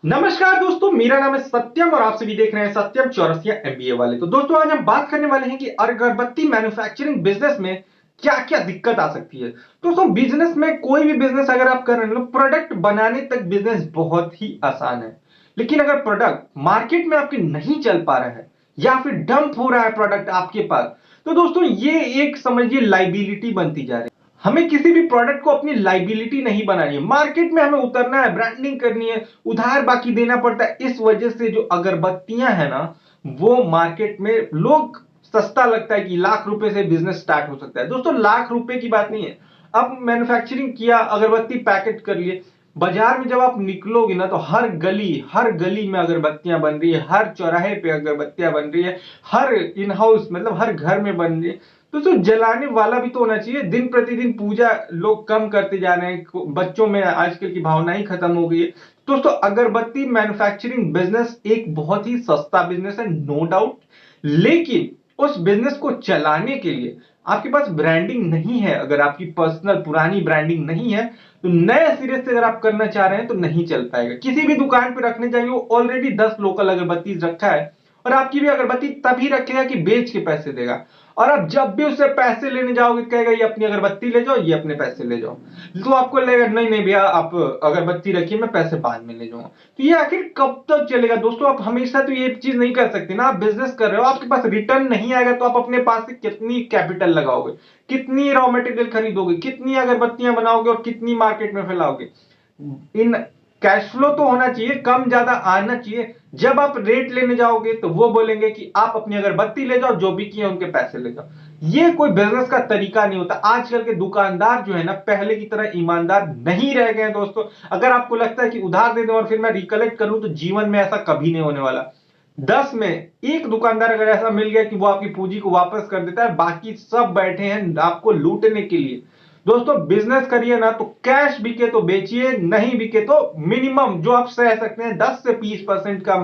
नमस्कार दोस्तों, मेरा नाम है सत्यम और आप सभी देख रहे हैं सत्यम चौरसिया एमबीए वाले। तो दोस्तों आज हम बात करने वाले हैं कि अगरबत्ती मैन्युफैक्चरिंग बिजनेस में क्या क्या दिक्कत आ सकती है। दोस्तों बिजनेस में कोई भी बिजनेस अगर आप कर रहे हैं, प्रोडक्ट बनाने तक बिजनेस बहुत ही आसान है। लेकिन अगर प्रोडक्ट मार्केट में आपके नहीं चल पा रहा है या फिर डंप हो रहा है प्रोडक्ट आपके पास, तो दोस्तों ये एक समझिए लाइबिलिटी बनती जा रही है। हमें किसी भी प्रोडक्ट को अपनी लाइबिलिटी नहीं बनानी है, मार्केट में हमें उतरना है, ब्रांडिंग करनी है, उधार बाकी देना पड़ता है। इस वजह से जो अगरबत्तियां है ना, वो मार्केट में लोग सस्ता लगता है कि लाख रुपए से बिजनेस स्टार्ट हो सकता है। दोस्तों लाख रुपए की बात नहीं है। अब मैन्युफैक्चरिंग किया, अगरबत्ती पैकेट कर लिए, बाजार में जब आप निकलोगे ना तो हर गली में अगरबत्तियां बन रही है, हर चौराहे पे अगरबत्तियां बन रही है, हर इन हाउस मतलब हर घर में बन रही है। तो जलाने वाला भी तो होना चाहिए। दिन प्रतिदिन पूजा लोग कम करते जा रहे हैं, बच्चों में आजकल की भावना ही खत्म हो गई है। दोस्तों अगरबत्ती मैन्युफैक्चरिंग बिजनेस एक बहुत ही सस्ता बिजनेस है, नो डाउट। लेकिन उस बिजनेस को चलाने के लिए आपके पास ब्रांडिंग नहीं है, अगर आपकी पर्सनल पुरानी ब्रांडिंग नहीं है, तो नए सिरे से अगर आप करना चाह रहे हैं तो नहीं चल पाएगा। किसी भी दुकान पे रखने जाएंगे, वो ऑलरेडी 10 लोकल अगरबत्ती रखा है और आपकी भी अगरबत्ती तभी रखेगा कि बेच के पैसे देगा। और आप जब भी उससे पैसे लेने जाओगे कहेगा ये अपनी अगरबत्ती ले जाओ, ये अपने पैसे ले जाओ। तो आपको लगेगा नहीं नहीं भैया आप अगरबत्ती रखिए, मैं पैसे बाद में ले जाऊंगा। तो ये आखिर कब तक चलेगा दोस्तों? आप हमेशा तो ये चीज नहीं कर सकते ना। आप बिजनेस कर रहे हो, आपके पास रिटर्न नहीं आएगा तो आप अपने पास से कितनी कैपिटल लगाओगे, कितनी रॉ मटेरियल खरीदोगे, कितनी अगरबत्तियां बनाओगे और कितनी मार्केट में फैलाओगे। इन कैश फ्लो तो होना चाहिए, कम ज्यादा आना चाहिए। जब आप रेट लेने जाओगे तो वो बोलेंगे कि आप अपनी अगरबत्ती ले जाओ, जो भी किए उनके पैसे ले जाओ। ये कोई बिजनेस का तरीका नहीं होता। आजकल के दुकानदार जो है ना, पहले की तरह ईमानदार नहीं रह गए दोस्तों। अगर आपको लगता है कि उधार दे दो और फिर मैं रिकलेक्ट करूं, तो जीवन में ऐसा कभी नहीं होने वाला। 10 में एक दुकानदार अगर ऐसा मिल गया कि वो आपकी पूंजी को वापस कर देता है, बाकी सब बैठे हैं आपको लूटने के लिए। दोस्तों बिजनेस करिए ना तो कैश बिके तो बेचिए, नहीं बिके तो मिनिमम जो आप सह सकते हैं 10 से 20% का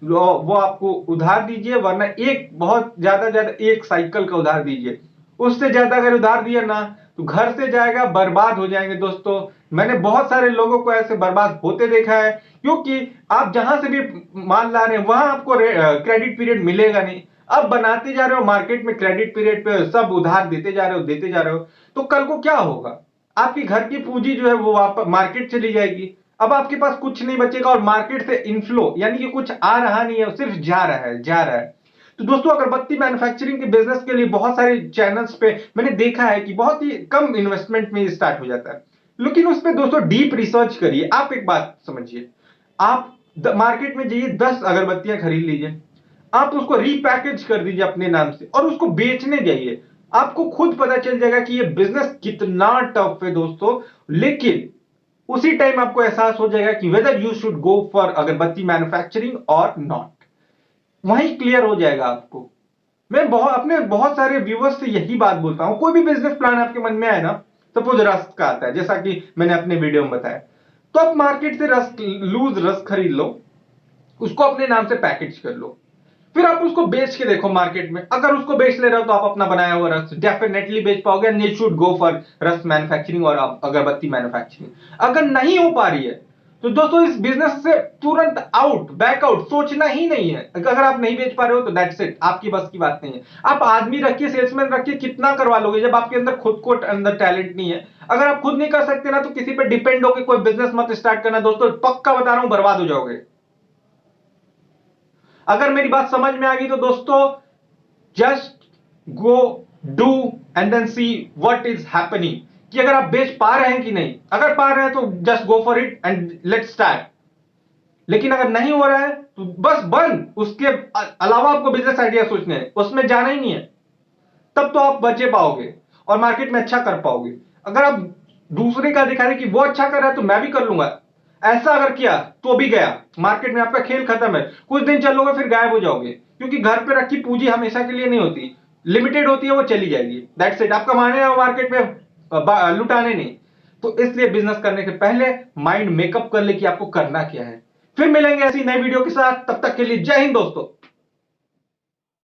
वो आपको उधार दीजिए, वरना एक बहुत ज्यादा एक साइकिल का उधार दीजिए। उससे ज्यादा अगर उधार दिया ना तो घर से जाएगा, बर्बाद हो जाएंगे। दोस्तों मैंने बहुत सारे लोगों को ऐसे बर्बाद होते देखा है, क्योंकि आप जहां से भी माल ला रहे हैं वहां आपको क्रेडिट पीरियड मिलेगा नहीं। अब बनाते जा रहे हो मार्केट में, क्रेडिट पीरियड पे सब उधार देते जा रहे हो, तो कल को क्या होगा? आपकी घर की पूंजी जो है वो वापस मार्केट चली जाएगी। अब आपके पास कुछ नहीं बचेगा और मार्केट से इनफ्लो यानी कि कुछ आ रहा नहीं है, सिर्फ जा रहा है। तो दोस्तों अगरबत्ती मैन्युफैक्चरिंग के बिजनेस के लिए बहुत सारे चैनल्स पे मैंने देखा है कि बहुत ही कम इन्वेस्टमेंट में स्टार्ट हो जाता है। लेकिन उस पे दोस्तों डीप रिसर्च करिए। आप एक बात समझिए, आप मार्केट में जाइए, 10 अगरबत्तियां खरीद लीजिए, आप उसको रीपैकेज कर दीजिए अपने नाम से और उसको बेचने जाइए। आपको खुद पता चल जाएगा कि ये बिजनेस कितना टफ है दोस्तों। लेकिन उसी टाइम आपको एहसास हो जाएगा कि whether you should go for अगरबत्ती मैन्युफैक्चरिंग और नॉट। वहीं क्लियर हो जाएगा आपको। मैं अपने बहुत सारे व्यूवर्स से यही बात बोलता हूं, कोई भी बिजनेस प्लान आपके मन में आए ना, सपोज रस्क का आता है जैसा कि मैंने अपने वीडियो में बताया, तो आप मार्केट से रस्क, लूज रस्क खरीद लो, उसको अपने नाम से पैकेज कर लो, फिर आप उसको बेच के देखो मार्केट में। अगर उसको बेच ले रहे हो तो आप अपना बनाया हुआ रस डेफिनेटली बेच पाओगे, and you should go for रस मैन्युफैक्चरिंग और अगरबत्ती मैन्युफैक्चरिंग। अगर नहीं हो पा रही है तो दोस्तों इस बिजनेस से तुरंत आउट, बैकआउट, सोचना ही नहीं है। अगर आप नहीं बेच पा रहे हो तो दैट्स इट, आपकी बस की बात नहीं है। आप आदमी रखिए, सेल्समैन रखिए, कितना करवा लोगे जब आपके अंदर खुद को अंदर टैलेंट नहीं है। अगर आप खुद नहीं कर सकते ना तो किसी पे डिपेंड होकर कोई बिजनेस मत स्टार्ट करना दोस्तों, पक्का बता रहा हूं बर्बाद हो जाओगे। अगर मेरी बात समझ में आ गई तो दोस्तों just go do and then see what is happening, कि अगर आप बेच पा रहे हैं कि नहीं। अगर पा रहे हैं तो just go for it and let's start. लेकिन अगर नहीं हो रहा है तो बस बंद, उसके अलावा आपको बिजनेस आइडिया सोचने हैं, उसमें जाना ही नहीं है। तब तो आप बचे पाओगे और मार्केट में अच्छा कर पाओगे। अगर आप दूसरे का दिखा रहे कि वो अच्छा कर रहा है तो मैं भी कर लूंगा, ऐसा अगर किया तो भी गया, मार्केट में आपका खेल खत्म है। कुछ दिन चलोगे फिर गायब हो जाओगे, क्योंकि घर पे रखी पूंजी हमेशा के लिए नहीं होती, लिमिटेड होती है, वो चली जाएगी। दैट्स इट, आप कमाने हो मार्केट में, लुटाने नहीं। तो इसलिए बिजनेस करने के पहले माइंड मेकअप कर ले कि आपको करना क्या है। फिर मिलेंगे ऐसी नई वीडियो के साथ, तब तक के लिए जय हिंद दोस्तों।